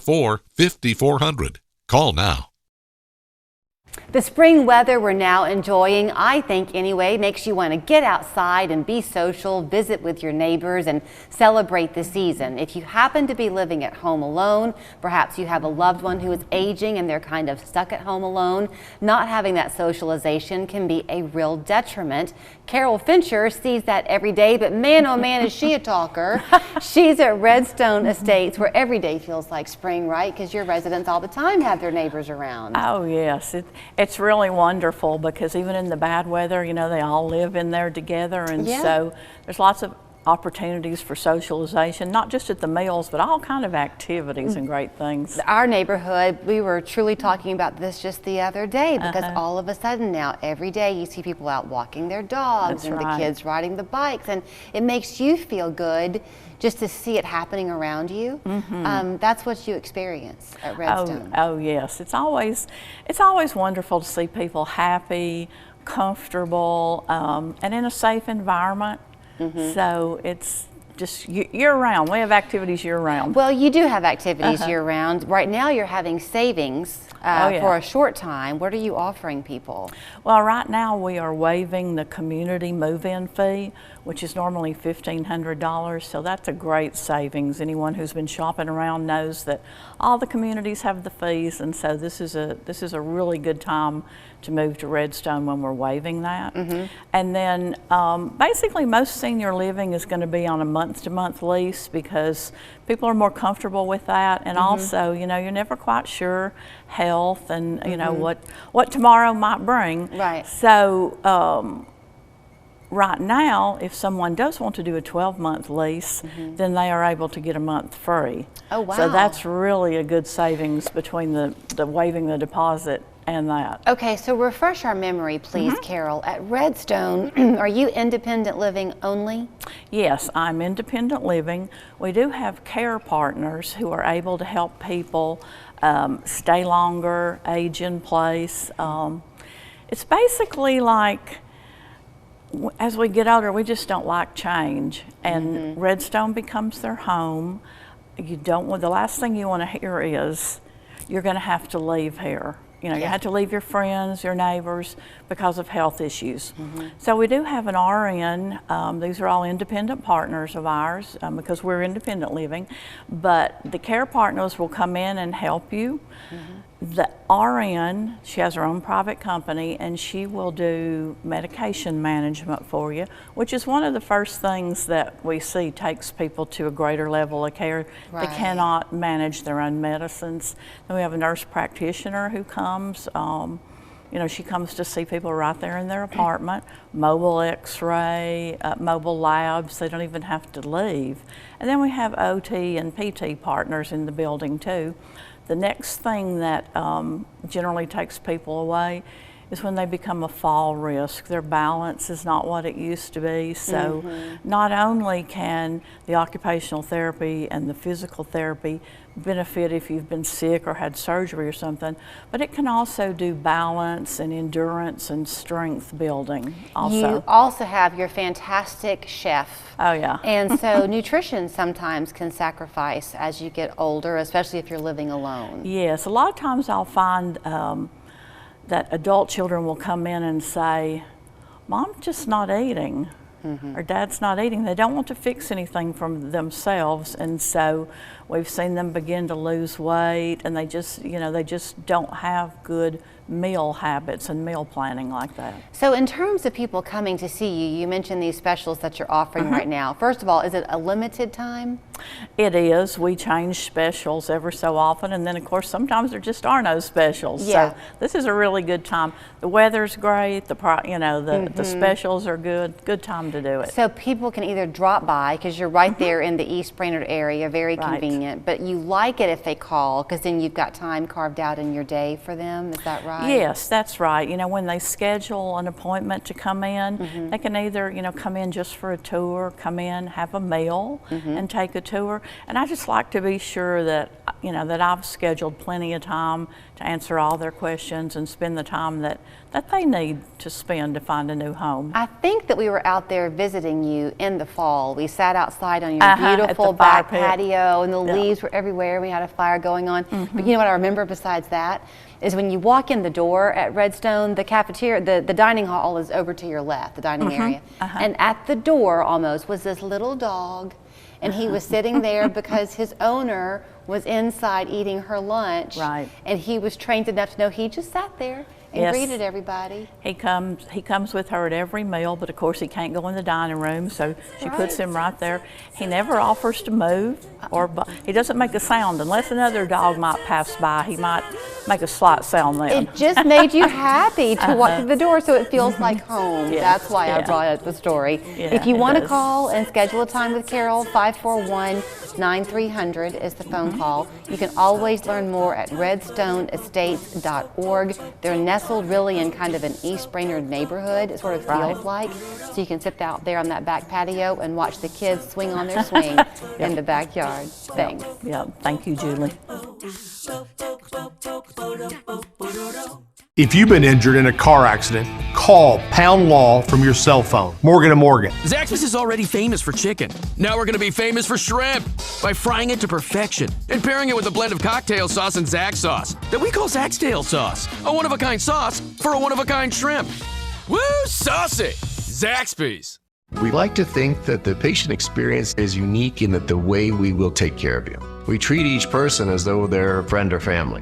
844-5400. Call now. The spring weather we're now enjoying, I think anyway, makes you want to get outside and be social, visit with your neighbors, and celebrate the season. If you happen to be living at home alone, perhaps you have a loved one who is aging and they're kind of stuck at home alone, not having that socialization can be a real detriment. Carol Fincher sees that every day, but man, oh man, is she a talker. She's at Redstone Estates, where every day feels like spring, right? Because your residents all the time have their neighbors around. Oh, yes. It's really wonderful because even in the bad weather, you know, they all live in there together. And so there's lots of opportunities for socialization, not just at the meals, but all kind of activities and great things. Our neighborhood, we were truly talking about this just the other day because all of a sudden now every day you see people out walking their dogs and the kids riding the bikes, and it makes you feel good just to see it happening around you. That's what you experience at Redstone. Oh yes, it's always wonderful to see people happy, comfortable, and in a safe environment. So it's just year-round. We have activities year-round. Well, you do have activities year-round. Right now you're having savings for a short time. What are you offering people? Well, right now we are waiving the community move-in fee, which is normally $1,500, so that's a great savings. Anyone who's been shopping around knows that all the communities have the fees, and so this is a really good time to move to Redstone when we're waiving that. And then basically most senior living is going to be on a month-to-month lease because people are more comfortable with that, and also, you know, you're never quite sure health and you know what tomorrow might bring. Right. So right now, if someone does want to do a 12-month lease, then they are able to get a month free. Oh, wow. So that's really a good savings between the waiving the deposit and that. Okay, so refresh our memory, please, Carol. At Redstone, are you independent living only? Yes, I'm independent living. We do have care partners who are able to help people stay longer, age in place. It's basically like, as we get older, we just don't like change, and Redstone becomes their home. You don't want, the last thing you want to hear is you're going to have to leave here. You know, you have to leave your friends, your neighbors because of health issues. So we do have an RN. These are all independent partners of ours because we're independent living, but the care partners will come in and help you. The RN, she has her own private company, and she will do medication management for you, which is one of the first things that we see takes people to a greater level of care. They cannot manage their own medicines. Then we have a nurse practitioner who comes. You know, she comes to see people right there in their apartment, mobile x-ray, mobile labs. They don't even have to leave. And then we have OT and PT partners in the building too. The next thing that generally takes people away is when they become a fall risk. Their balance is not what it used to be. So not only can the occupational therapy and the physical therapy benefit if you've been sick or had surgery or something, but it can also do balance and endurance and strength building also. You also have your fantastic chef. Oh yeah. And so nutrition sometimes can sacrifice as you get older, especially if you're living alone. Yes, a lot of times I'll find that adult children will come in and say, Mom's just not eating, or Dad's not eating. They don't want to fix anything from themselves, and so we've seen them begin to lose weight, and they just, you know, they just don't have good meal habits and meal planning like that. So in terms of people coming to see you, you mentioned these specials that you're offering right now. First of all, is it a limited time? It is. We change specials ever so often, and then of course sometimes there just are no specials. So this is a really good time. The weather's great. The specials are good. Good time to do it. So people can either drop by because you're right there in the East Brainerd area, very convenient. But you like it if they call because then you've got time carved out in your day for them. Is that right? Yes, that's right. You know, when they schedule an appointment to come in, they can either, you know, come in just for a tour, come in, have a meal, and take a tour. And I just like to be sure that, you know, that I've scheduled plenty of time to answer all their questions and spend the time that they need to spend to find a new home. I think that we were out there visiting you in the fall. We sat outside on your beautiful back patio in the leaves were everywhere. We had a fire going on. But you know what I remember besides that is when you walk in the door at Redstone, the cafeteria, the dining hall is over to your left, the dining area. And at the door almost was this little dog, and he was sitting there because his owner was inside eating her lunch. Right. And he was trained enough to know he just sat there and greeted everybody. He comes with her at every meal, but of course he can't go in the dining room, so she puts him right there. He never offers to move, he doesn't make a sound unless another dog might pass by. He might make a slight sound then. It just made you happy to walk through the door, so it feels like home. That's why I brought up the story. If you want to call and schedule a time with Carol, 541-9300 is the phone call. You can always learn more at redstoneestates.org. They're nestled really in kind of an East Brainerd neighborhood, it sort of feels like. So you can sit out there on that back patio and watch the kids swing on their swing in the backyard. Thanks. Thank you, Julie. If you've been injured in a car accident, call Pound Law from your cell phone. Morgan & Morgan. Zaxby's is already famous for chicken. Now we're going to be famous for shrimp by frying it to perfection and pairing it with a blend of cocktail sauce and Zax sauce that we call Zaxtail sauce, a one-of-a-kind sauce for a one-of-a-kind shrimp. Woo, saucy! Zaxby's. We like to think that the patient experience is unique in that the way we will take care of you. We treat each person as though they're a friend or family.